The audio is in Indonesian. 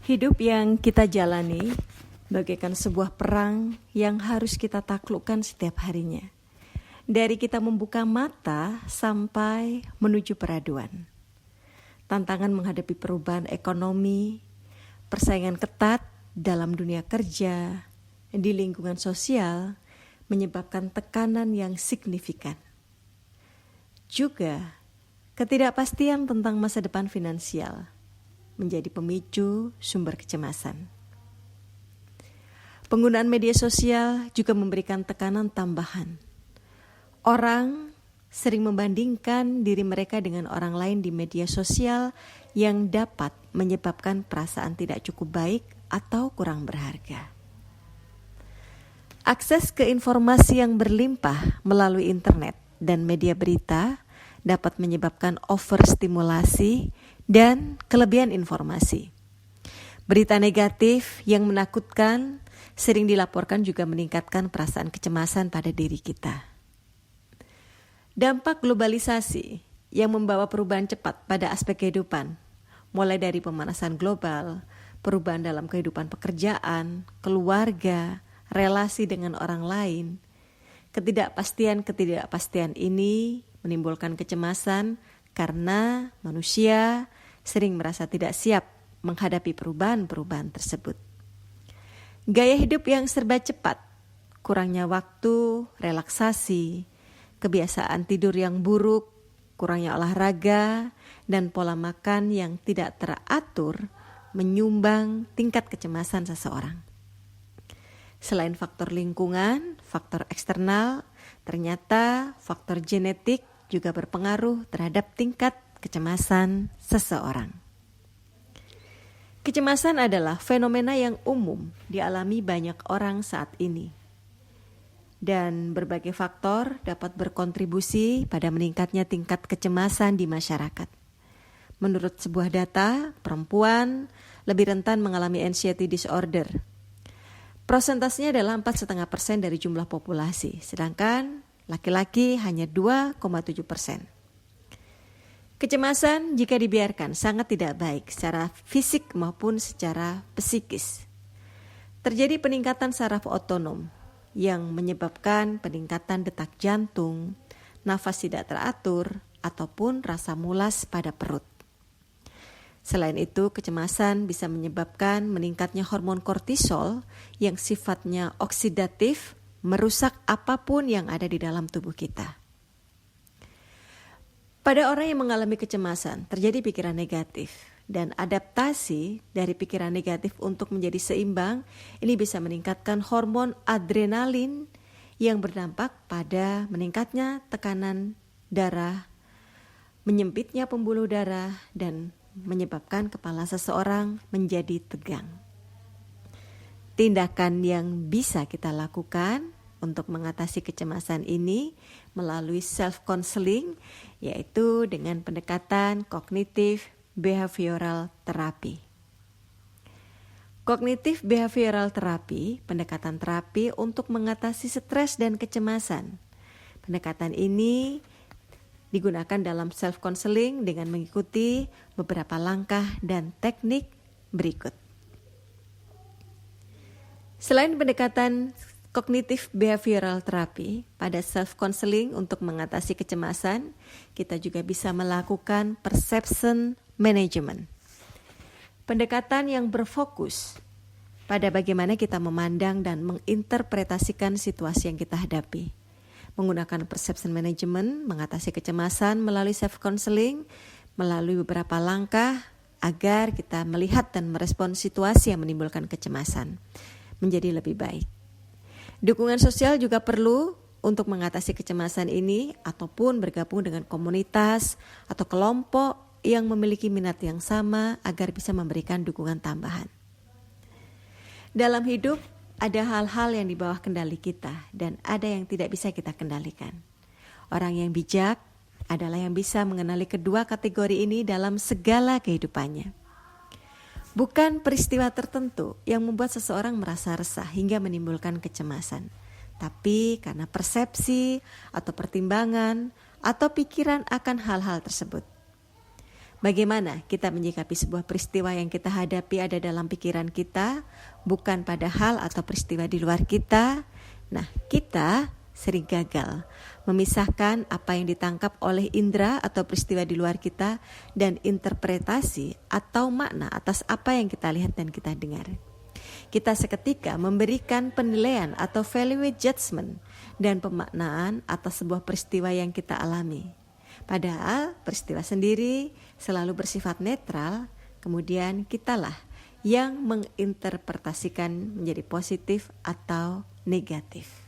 Hidup yang kita jalani bagaikan sebuah perang yang harus kita taklukkan setiap harinya. Dari kita membuka mata sampai menuju peraduan. Tantangan menghadapi perubahan ekonomi, persaingan ketat dalam dunia kerja, di lingkungan sosial, menyebabkan tekanan yang signifikan. Juga, ketidakpastian tentang masa depan finansial menjadi pemicu sumber kecemasan. Penggunaan media sosial juga memberikan tekanan tambahan. Orang sering membandingkan diri mereka dengan orang lain di media sosial yang dapat menyebabkan perasaan tidak cukup baik atau kurang berharga. Akses ke informasi yang berlimpah melalui internet dan media berita dapat menyebabkan overstimulasi dan kelebihan informasi. Berita negatif yang menakutkan sering dilaporkan juga meningkatkan perasaan kecemasan pada diri kita. Dampak globalisasi yang membawa perubahan cepat pada aspek kehidupan, mulai dari pemanasan global, perubahan dalam kehidupan pekerjaan, keluarga, relasi dengan orang lain. Ketidakpastian ini menimbulkan kecemasan karena manusia sering merasa tidak siap menghadapi perubahan-perubahan tersebut. Gaya hidup yang serba cepat, kurangnya waktu, relaksasi, kebiasaan tidur yang buruk, kurangnya olahraga, dan pola makan yang tidak teratur menyumbang tingkat kecemasan seseorang. Selain faktor lingkungan, faktor eksternal, ternyata faktor genetik juga berpengaruh terhadap tingkat kecemasan seseorang. Kecemasan adalah fenomena yang umum dialami banyak orang saat ini. Dan berbagai faktor dapat berkontribusi pada meningkatnya tingkat kecemasan di masyarakat. Menurut sebuah data, perempuan lebih rentan mengalami anxiety disorder. Prosentasenya adalah 4,5% dari jumlah populasi, sedangkan laki-laki hanya 2,7%. Kecemasan jika dibiarkan sangat tidak baik secara fisik maupun secara psikis. Terjadi peningkatan saraf otonom yang menyebabkan peningkatan detak jantung, nafas tidak teratur, ataupun rasa mulas pada perut. Selain itu, kecemasan bisa menyebabkan meningkatnya hormon kortisol yang sifatnya oksidatif, merusak apapun yang ada di dalam tubuh kita. Pada orang yang mengalami kecemasan, terjadi pikiran negatif dan adaptasi dari pikiran negatif untuk menjadi seimbang, ini bisa meningkatkan hormon adrenalin yang berdampak pada meningkatnya tekanan darah, menyempitnya pembuluh darah, dan menyebabkan kepala seseorang menjadi tegang. Tindakan yang bisa kita lakukan untuk mengatasi kecemasan ini melalui self-counseling, yaitu dengan pendekatan kognitif behavioral terapi. Kognitif behavioral terapi, pendekatan terapi untuk mengatasi stres dan kecemasan. Pendekatan ini digunakan dalam self-counseling dengan mengikuti beberapa langkah dan teknik berikut. Selain pendekatan kognitif behavioral terapi, pada self-counseling untuk mengatasi kecemasan, kita juga bisa melakukan perception management. Pendekatan yang berfokus pada bagaimana kita memandang dan menginterpretasikan situasi yang kita hadapi. Menggunakan perception management, mengatasi kecemasan melalui self-counseling, melalui beberapa langkah agar kita melihat dan merespon situasi yang menimbulkan kecemasan menjadi lebih baik. Dukungan sosial juga perlu untuk mengatasi kecemasan ini ataupun bergabung dengan komunitas atau kelompok yang memiliki minat yang sama agar bisa memberikan dukungan tambahan. Dalam hidup, ada hal-hal yang di bawah kendali kita dan ada yang tidak bisa kita kendalikan. Orang yang bijak adalah yang bisa mengenali kedua kategori ini dalam segala kehidupannya. Bukan peristiwa tertentu yang membuat seseorang merasa resah hingga menimbulkan kecemasan, tapi karena persepsi atau pertimbangan atau pikiran akan hal-hal tersebut. Bagaimana kita menyikapi sebuah peristiwa yang kita hadapi ada dalam pikiran kita, bukan pada hal atau peristiwa di luar kita. Nah, kita sering gagal memisahkan apa yang ditangkap oleh indera atau peristiwa di luar kita dan interpretasi atau makna atas apa yang kita lihat dan kita dengar. Kita seketika memberikan penilaian atau value judgment dan pemaknaan atas sebuah peristiwa yang kita alami. Padahal peristiwa sendiri selalu bersifat netral, kemudian kitalah yang menginterpretasikan menjadi positif atau negatif.